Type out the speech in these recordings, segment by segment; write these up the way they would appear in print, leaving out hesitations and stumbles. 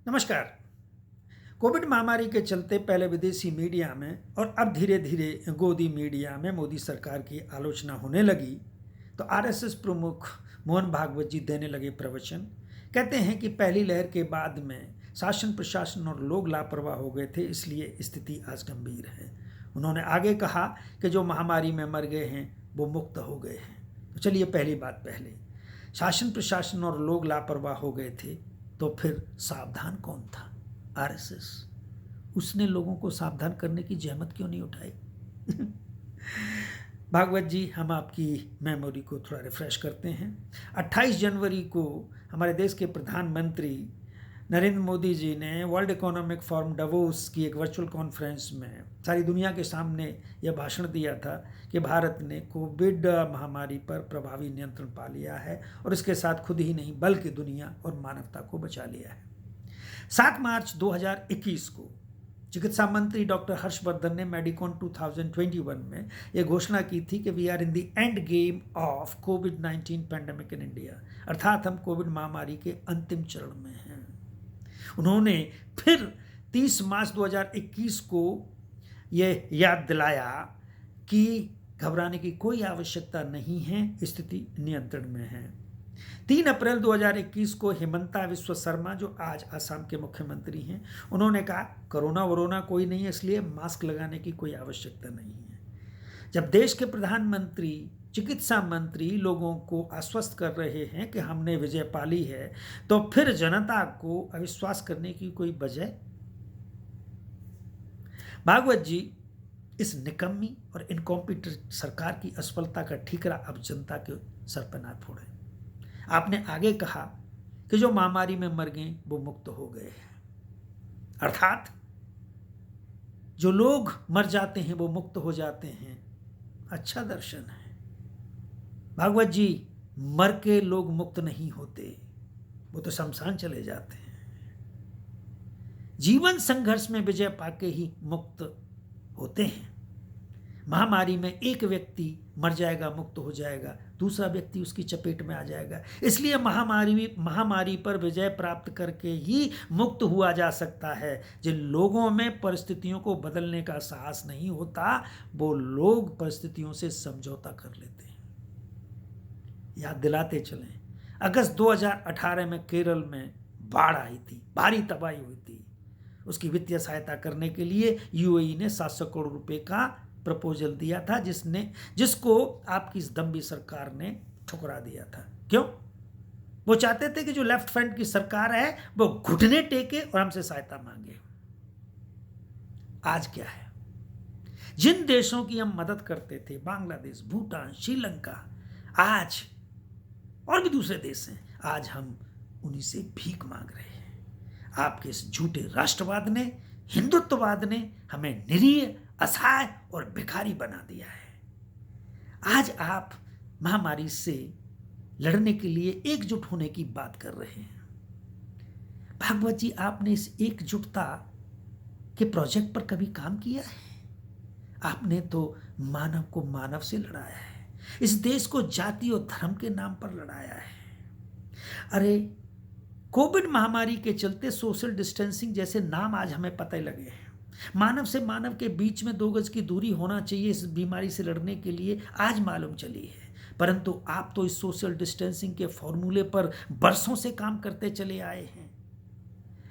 नमस्कार। कोविड महामारी के चलते पहले विदेशी मीडिया में और अब धीरे धीरे गोदी मीडिया में मोदी सरकार की आलोचना होने लगी तो आरएसएस प्रमुख मोहन भागवत जी देने लगे प्रवचन। कहते हैं कि पहली लहर के बाद में शासन प्रशासन और लोग लापरवाह हो गए थे, इसलिए स्थिति आज गंभीर है। उन्होंने आगे कहा कि जो महामारी में मर गए हैं वो मुक्त हो गए हैं। तो चलिए पहली बात पहले, शासन प्रशासन और लोग लापरवाह हो गए थे तो फिर सावधान कौन था? आरएसएस। उसने लोगों को सावधान करने की जहमत क्यों नहीं उठाई? भागवत जी, हम आपकी मेमोरी को थोड़ा रिफ्रेश करते हैं। 28 जनवरी को हमारे देश के प्रधानमंत्री नरेंद्र मोदी जी ने वर्ल्ड इकोनॉमिक फोरम डावोस की एक वर्चुअल कॉन्फ्रेंस में सारी दुनिया के सामने यह भाषण दिया था कि भारत ने कोविड महामारी पर प्रभावी नियंत्रण पा लिया है और इसके साथ खुद ही नहीं बल्कि दुनिया और मानवता को बचा लिया है। 7 मार्च 2021 को चिकित्सा मंत्री डॉक्टर हर्षवर्धन ने मेडिकॉन 2021 में यह घोषणा की थी कि we are in the end game of कोविड-19 पैंडेमिक इन इंडिया, अर्थात हम कोविड महामारी के अंतिम चरण में हैं। उन्होंने फिर 30 मार्च 2021 को यह याद दिलाया कि घबराने की कोई आवश्यकता नहीं है, स्थिति नियंत्रण में है। 3 अप्रैल 2021 को हिमंता विश्व शर्मा, जो आज असम के मुख्यमंत्री हैं, उन्होंने कहा कोरोना वरोना कोई नहीं है, इसलिए मास्क लगाने की कोई आवश्यकता नहीं है। जब देश के प्रधानमंत्री चिकित्सा मंत्री लोगों को आश्वस्त कर रहे हैं कि हमने विजय पाली है, तो फिर जनता को अविश्वास करने की कोई वजह? भागवत जी, इस निकम्मी और इनकॉम्पिटेंट सरकार की असफलता का ठीकरा अब जनता के सर पर ना फोड़े। आपने आगे कहा कि जो महामारी में मर गए वो मुक्त हो गए हैं, अर्थात जो लोग मर जाते हैं वो मुक्त हो जाते हैं। अच्छा दर्शन है भागवत जी। मर के लोग मुक्त नहीं होते, वो तो शमशान चले जाते हैं। जीवन संघर्ष में विजय पाके ही मुक्त होते हैं। महामारी में एक व्यक्ति मर जाएगा, मुक्त हो जाएगा, दूसरा व्यक्ति उसकी चपेट में आ जाएगा। इसलिए महामारी पर विजय प्राप्त करके ही मुक्त हुआ जा सकता है। जिन लोगों में परिस्थितियों को बदलने का साहस नहीं होता, वो लोग परिस्थितियों से समझौता कर लेते हैं। याद दिलाते चलें, अगस्त 2018 में केरल में बाढ़ आई थी, भारी तबाही हुई थी। उसकी वित्तीय सहायता करने के लिए यूएई ने 700 करोड़ रुपए का प्रपोजल दिया था, जिसको आपकी इस दम्भी सरकार ने ठुकरा दिया था। क्यों? वो चाहते थे कि जो लेफ्ट फ्रंट की सरकार है वो घुटने टेके और हमसे सहायता मांगे। आज क्या है? जिन देशों की हम मदद करते थे, बांग्लादेश, भूटान, श्रीलंका, आज और भी दूसरे देश हैं, आज हम उन्हीं से भीख मांग रहे हैं। आपके इस झूठे राष्ट्रवाद ने, हिंदुत्ववाद ने हमें निरीह, असहाय और भिखारी बना दिया है। आज आप महामारी से लड़ने के लिए एकजुट होने की बात कर रहे हैं। भागवत जी, आपने इस एकजुटता के प्रोजेक्ट पर कभी काम किया है? आपने तो मानव को मानव से लड़ाया है, इस देश को जाति और धर्म के नाम पर लड़ाया है। अरे, कोविड महामारी के चलते सोशल डिस्टेंसिंग जैसे नाम आज हमें पता लगे हैं। मानव से मानव के बीच में 2 गज की दूरी होना चाहिए इस बीमारी से लड़ने के लिए, आज मालूम चली है। परंतु आप तो इस सोशल डिस्टेंसिंग के फॉर्मूले पर बरसों से काम करते चले आए हैं।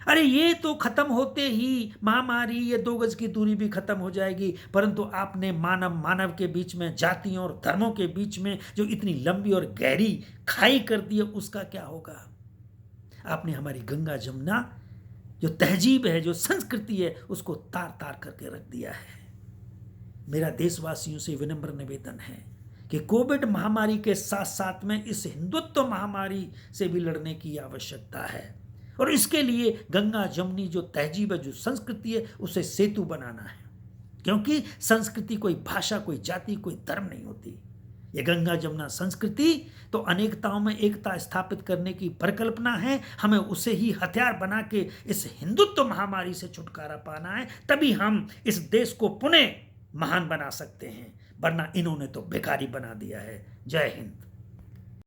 अरे, ये तो खत्म होते ही महामारी, ये 2 गज की दूरी भी खत्म हो जाएगी, परंतु आपने मानव मानव के बीच में, जातियों और धर्मों के बीच में जो इतनी लंबी और गहरी खाई कर दी है, उसका क्या होगा? आपने हमारी गंगा जमुना, जो तहजीब है, जो संस्कृति है, उसको तार तार करके रख दिया है। मेरा देशवासियों से विनम्र निवेदन है कि कोविड महामारी के साथ साथ में इस हिंदुत्व महामारी से भी लड़ने की आवश्यकता है, और इसके लिए गंगा जमुनी जो तहजीब है, जो संस्कृति है, उसे सेतु बनाना है। क्योंकि संस्कृति कोई भाषा, कोई जाति, कोई धर्म नहीं होती। ये गंगा जमुना संस्कृति तो अनेकताओं में एकता स्थापित करने की परिकल्पना है। हमें उसे ही हथियार बना के इस हिंदुत्व महामारी से छुटकारा पाना है, तभी हम इस देश को पुनः महान बना सकते हैं, वरना इन्होंने तो बेकारी बना दिया है। जय हिंद।